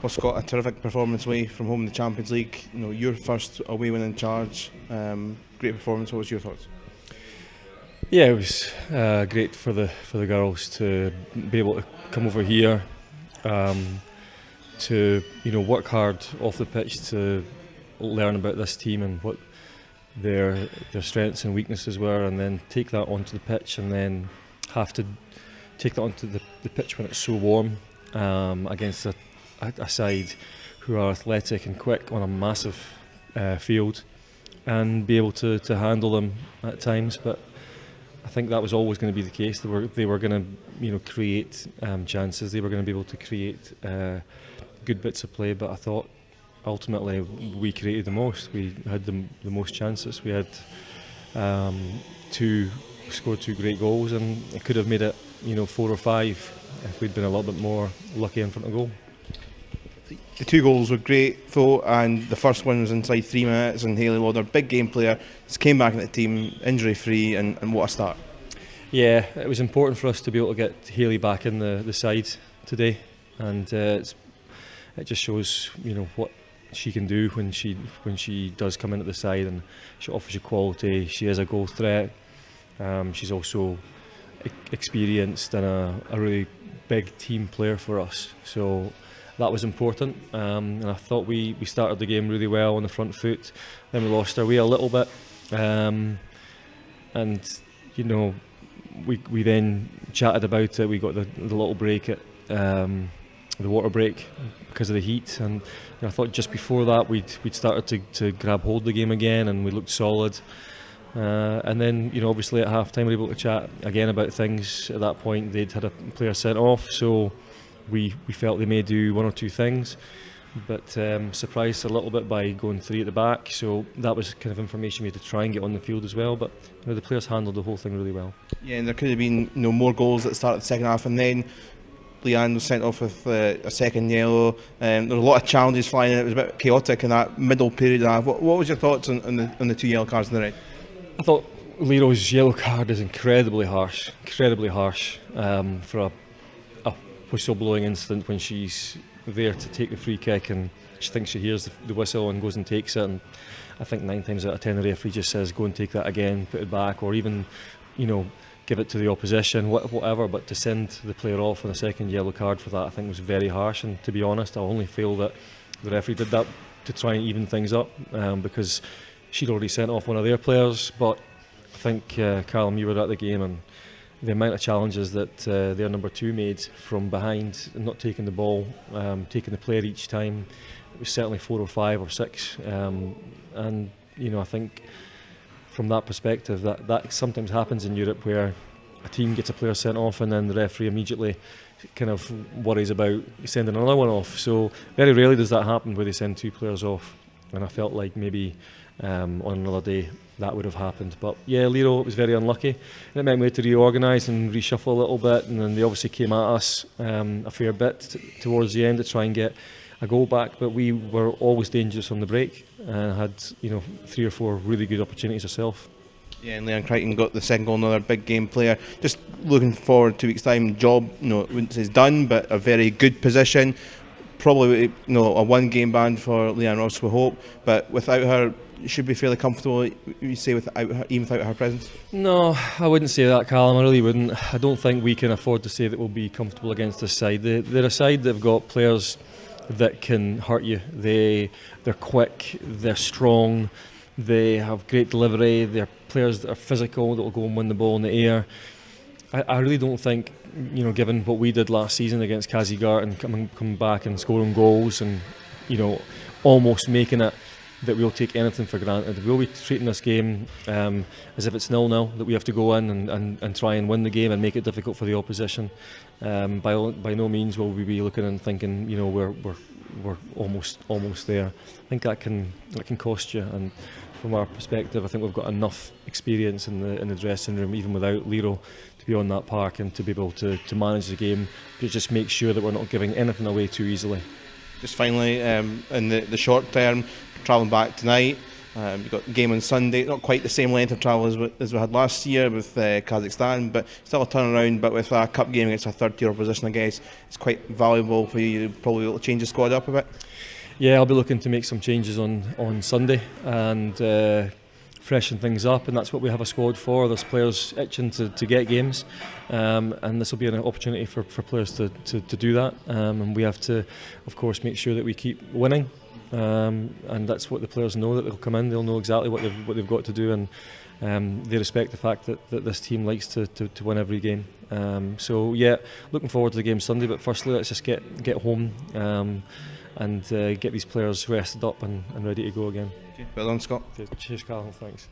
Plus got a terrific performance away from home in the Champions League. You know, your first away win in charge. Great performance. What was your thoughts? Yeah, it was great for the girls to be able to come over here, to work hard off the pitch, to learn about this team and what their strengths and weaknesses were, and then take that onto the pitch, and then have to take that onto the pitch when it's so warm against a side who are athletic and quick on a massive field, and be able to handle them at times. But I think that was always going to be the case. They were going to create chances. They were going to be able to create good bits of play. But I thought ultimately we created the most. We had the most chances. We had scored two great goals, and it could have made it 4 or 5 if we'd been a little bit more lucky in front of goal. The 2 goals were great though, and the first one was inside 3 minutes, and Hayley Lauder, big game player, just came back in the team injury free, and what a start. Yeah, it was important for us to be able to get Hayley back in the side today, and it just shows what she can do when she does come into the side, and she offers you quality. She is a goal threat. She's also experienced and a really big team player for us, so that was important. And I thought we started the game really well on the front foot. Then we lost our way a little bit, and we then chatted about it. We got the little break at the water break because of the heat, and I thought just before that we'd started to grab hold of the game again, and we looked solid. And then obviously at half time we were able to chat again about things. At that point they'd had a player sent off, so we felt they may do 1 or 2 things, but surprised a little bit by going 3 at the back. So that was kind of information we had to try and get on the field as well. But the players handled the whole thing really well. Yeah, and there could have been more goals at the start of the second half, and then Leanne was sent off with a second yellow. There were a lot of challenges flying in. It was a bit chaotic in that middle period. What was your thoughts on the 2 yellow cards in the red? I thought Lero's yellow card is incredibly harsh for a whistle-blowing incident when she's there to take the free kick, and she thinks she hears the whistle and goes and takes it. And I think 9 times out of 10 the referee just says go and take that again, put it back, or even give it to the opposition, whatever. But to send the player off on a second yellow card for that, I think was very harsh. And to be honest, I only feel that the referee did that to try and even things up, because she'd already sent off one of their players. But I think Callum, you were at the game, and the amount of challenges that their number 2 made from behind and not taking the ball, taking the player each time, it was certainly 4 or 5 or 6. And I think from that perspective that sometimes happens in Europe, where a team gets a player sent off and then the referee immediately kind of worries about sending another one off. So very rarely does that happen where they send 2 players off, and I felt like maybe on another day that would have happened. But yeah, Lero was very unlucky, and it meant we had to reorganise and reshuffle a little bit, and then they obviously came at us a fair bit towards the end to try and get a goal back, but we were always dangerous on the break and had 3 or 4 really good opportunities ourselves. Yeah, and Leanne Crichton got the second goal, another big game player. Just looking forward 2 weeks' time, job, I wouldn't say it's done, but a very good position. Probably a 1 game ban for Leanne Ross, we hope, but without her, you should be fairly comfortable, you say, even without her presence? No, I wouldn't say that, Callum. I really wouldn't. I don't think we can afford to say that we'll be comfortable against this side. They're a side that have got players that can hurt you. They're quick, they're strong, they have great delivery, they're players that are physical, that will go and win the ball in the air. I really don't think, given what we did last season against Kazigart and coming back and scoring goals and almost making it, that we'll take anything for granted. We'll be treating this game as if it's 0-0, that we have to go in and try and win the game and make it difficult for the opposition. By no means will we be looking and thinking, we're almost there. I think that can cost you. And from our perspective, I think we've got enough experience in the dressing room, even without Lero, to be on that park and to be able to manage the game, to just make sure that we're not giving anything away too easily. Just finally, in the short term, travelling back tonight, We've got a game on Sunday, not quite the same length of travel as we had last year with Kazakhstan, but still a turnaround. But with a cup game against a third-tier opposition, I guess it's quite valuable for you to probably be able to change the squad up a bit. Yeah, I'll be looking to make some changes on Sunday and freshen things up, and that's what we have a squad for. There's players itching to get games, and this will be an opportunity for players to do that, and we have to, of course, make sure that we keep winning, and that's what the players know, that they'll come in, they'll know exactly what they've got to do, and they respect the fact that this team likes to win every game. So yeah, looking forward to the game Sunday, but firstly let's just get home and get these players rested up and ready to go again. Well done, Scott. Cheers, Carl. Thanks.